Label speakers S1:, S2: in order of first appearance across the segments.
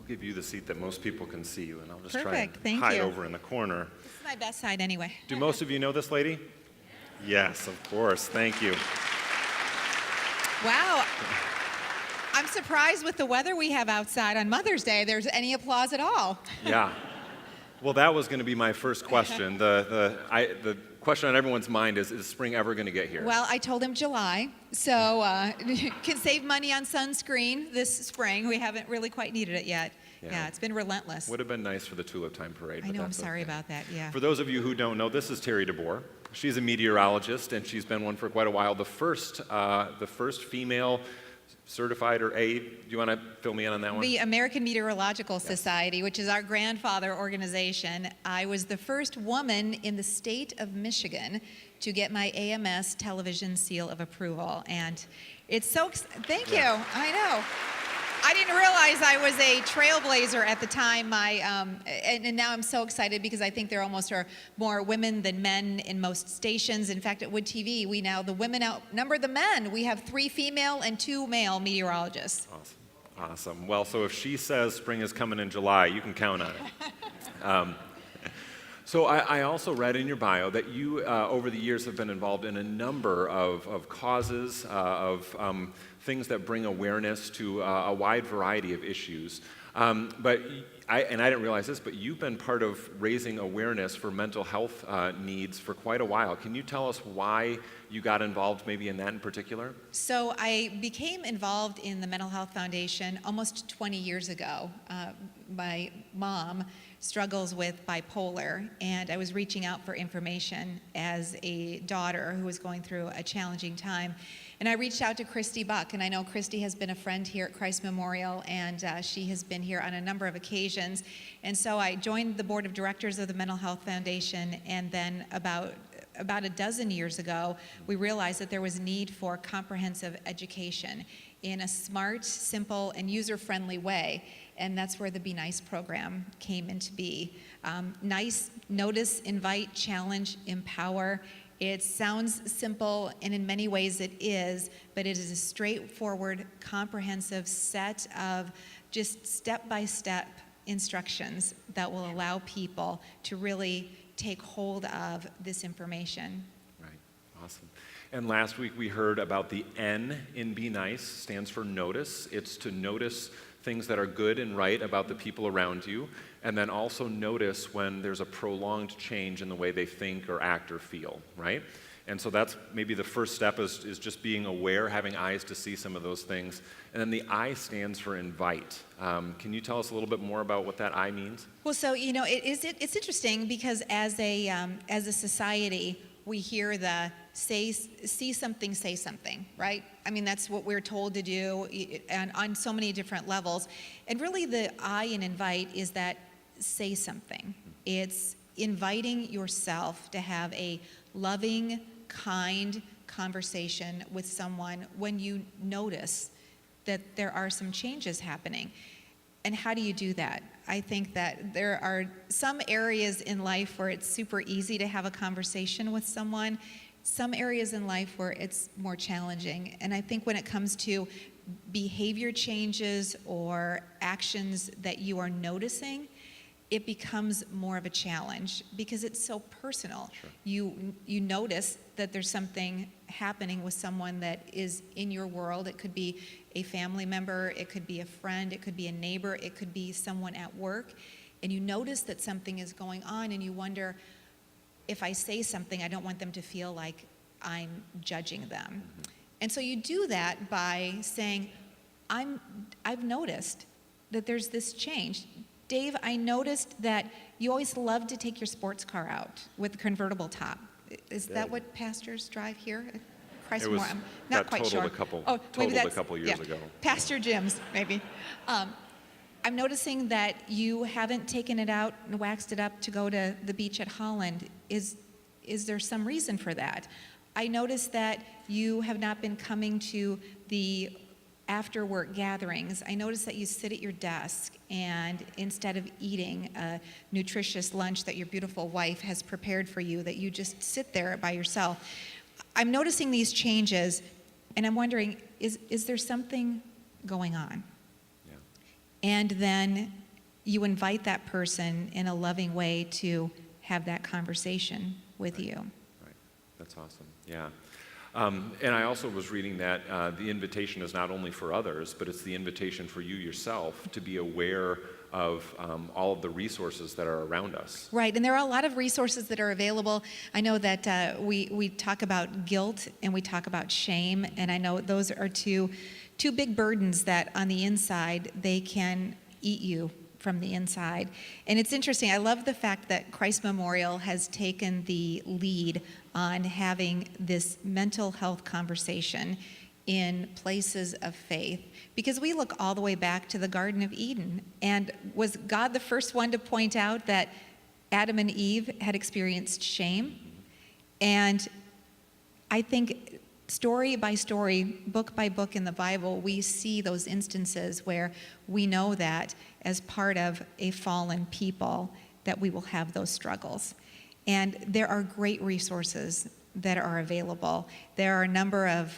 S1: I'll give you the seat that most people can see you, and I'll just
S2: Perfect.
S1: try and
S2: Thank
S1: hide
S2: you.
S1: over in the corner.
S2: This is my best side anyway.
S1: Do most of you know this lady? Yes, of course. Thank you.
S2: Wow. I'm surprised with the weather we have outside on Mother's Day. There's any applause at all.
S1: Yeah. Well, that was going to be my first question. The question on everyone's mind is spring ever going to get here?
S2: Well, I told him July, so can save money on sunscreen this spring. We haven't really quite needed it yet. Yeah, it's been relentless.
S1: Would have been nice for the Tulip Time Parade.
S2: I know, I'm
S1: that's
S2: sorry
S1: okay.
S2: about that, yeah.
S1: For those of you who don't know, this is Terri DeBoer. She's a meteorologist, and she's been one for quite a while. The first female certified, or A, do you want to fill me in on that one?
S2: The American Meteorological Society, which is our grandfather organization. I was the first woman in the state of Michigan to get my AMS television seal of approval. And it's so, thank you, I know. I didn't realize I was a trailblazer at the time. And now I'm so excited because I think there almost are more women than men in most stations. In fact, at Wood TV, the women outnumber the men. We have 3 female and 2 male meteorologists.
S1: Awesome. Well, so if she says spring is coming in July, you can count on it. So I also read in your bio that you, over the years, have been involved in a number of causes, of things that bring awareness to a wide variety of issues. But I didn't realize this, but you've been part of raising awareness for mental health needs for quite a while. Can you tell us why you got involved maybe in that in particular?
S2: So I became involved in the Mental Health Foundation almost 20 years ago. My mom struggles with bipolar, and I was reaching out for information as a daughter who was going through a challenging time. And I reached out to Christy Buck, and I know Christy has been a friend here at Christ Memorial, and she has been here on a number of occasions. And so I joined the board of directors of the Mental Health Foundation, and then about a dozen years ago, we realized that there was a need for comprehensive education in a smart, simple, and user-friendly way. And that's where the Be Nice program came into be. Nice, notice, invite, challenge, empower. It sounds simple, and in many ways it is, but it is a straightforward, comprehensive set of just step-by-step instructions that will allow people to really take hold of this information.
S1: Right, awesome. And last week we heard about the N in Be Nice, stands for notice. It's to notice things that are good and right about the people around you, and then also notice when there's a prolonged change in the way they think or act or feel, right? And so that's maybe the first step is just being aware, having eyes to see some of those things. And then the I stands for invite. Can you tell us a little bit more about what that I means?
S2: Well, so, it's interesting because as a society, we hear the see something, say something, right? I mean, that's what we're told to do, and on so many different levels. And really the I in invite is that say something. It's inviting yourself to have a loving, kind conversation with someone when you notice that there are some changes happening. And how do you do that? I think that there are some areas in life where it's super easy to have a conversation with someone, some areas in life where it's more challenging. And I think when it comes to behavior changes or actions that you are noticing, it becomes more of a challenge because it's so personal.
S1: Sure.
S2: You notice that there's something happening with someone that is in your world. It could be a family member, it could be a friend, it could be a neighbor, it could be someone at work, and you notice that something is going on and you wonder, if I say something, I don't want them to feel like I'm judging them. Mm-hmm. And so you do that by saying, I've noticed that there's this change. Dave, I noticed that you always love to take your sports car out with the convertible top. Is that what pastors drive here at Christ Memorial? I'm not quite sure.
S1: A couple years ago.
S2: Pastor Jim's, maybe. I'm noticing that you haven't taken it out and waxed it up to go to the beach at Holland. Is there some reason for that? I noticed that you have not been coming to the after work gatherings. I noticed that you sit at your desk and instead of eating a nutritious lunch that your beautiful wife has prepared for you, that you just sit there by yourself. I'm noticing these changes and I'm wondering, is there something going on?
S1: Yeah.
S2: and then you invite that person in a loving way to have that conversation with you.
S1: Right. That's awesome. Yeah. And I also was reading that the invitation is not only for others, but it's the invitation for you yourself to be aware of all of the resources that are around us.
S2: Right, and there are a lot of resources that are available. I know that we talk about guilt and we talk about shame, and I know those are two big burdens that on the inside, they can eat you from the inside. And it's interesting, I love the fact that Christ Memorial has taken the lead on having this mental health conversation in places of faith, because we look all the way back to the Garden of Eden. And was God the first one to point out that Adam and Eve had experienced shame? And I think story by story, book by book in the Bible, we see those instances where we know that as part of a fallen people that we will have those struggles. And there are great resources that are available. There are a number of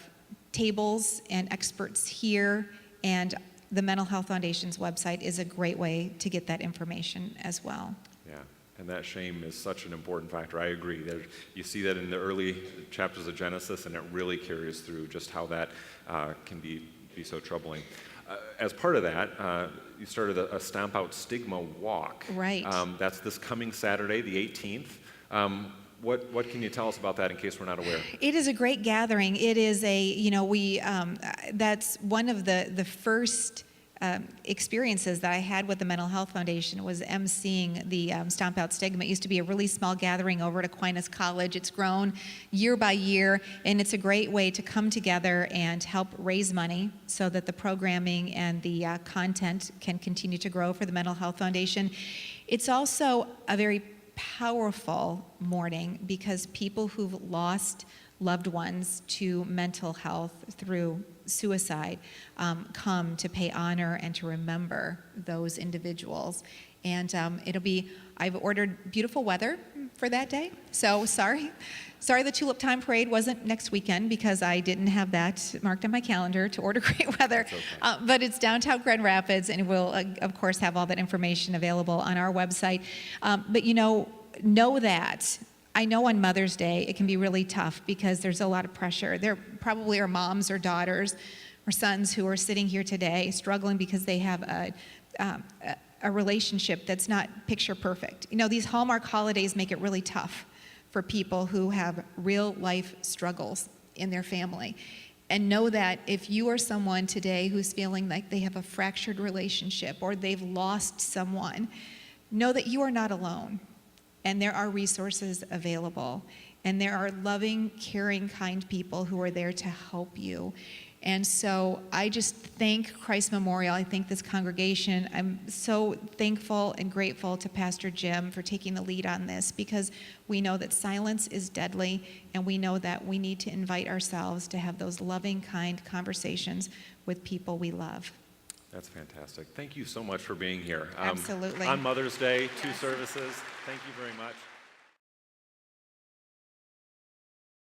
S2: tables and experts here, and the Mental Health Foundation's website is a great way to get that information as well.
S1: Yeah, and that shame is such an important factor. I agree. You see that in the early chapters of Genesis, and it really carries through just how that can be so troubling. As part of that, you started a Stomp Out Stigma walk.
S2: Right.
S1: That's this coming Saturday, the 18th. What can you tell us about that in case we're not aware?
S2: It is a great gathering. It is that's one of the first experiences that I had with the Mental Health Foundation was emceeing the Stomp Out Stigma. It used to be a really small gathering over at Aquinas College. It's grown year by year, and it's a great way to come together and help raise money so that the programming and the content can continue to grow for the Mental Health Foundation. It's also a very powerful morning because people who've lost loved ones to mental health through suicide come to pay honor and to remember those individuals. And I've ordered beautiful weather for that day. So sorry the Tulip Time Parade wasn't next weekend because I didn't have that marked on my calendar to order great weather.
S1: That's okay.
S2: But it's downtown Grand Rapids, and we'll, of course, have all that information available on our website. But know that. I know on Mother's Day it can be really tough because there's a lot of pressure. There probably are moms or daughters or sons who are sitting here today struggling because they have a relationship that's not picture perfect. These Hallmark holidays make it really tough for people who have real life struggles in their family. And know that if you are someone today who's feeling like they have a fractured relationship or they've lost someone, know that you are not alone. And there are resources available. And there are loving, caring, kind people who are there to help you. And so I just thank Christ Memorial. I thank this congregation. I'm so thankful and grateful to Pastor Jim for taking the lead on this, because we know that silence is deadly, and we know that we need to invite ourselves to have those loving, kind conversations with people we love.
S1: That's fantastic. Thank you so much for being here.
S2: Absolutely.
S1: On Mother's Day, 2 services. Thank you very much.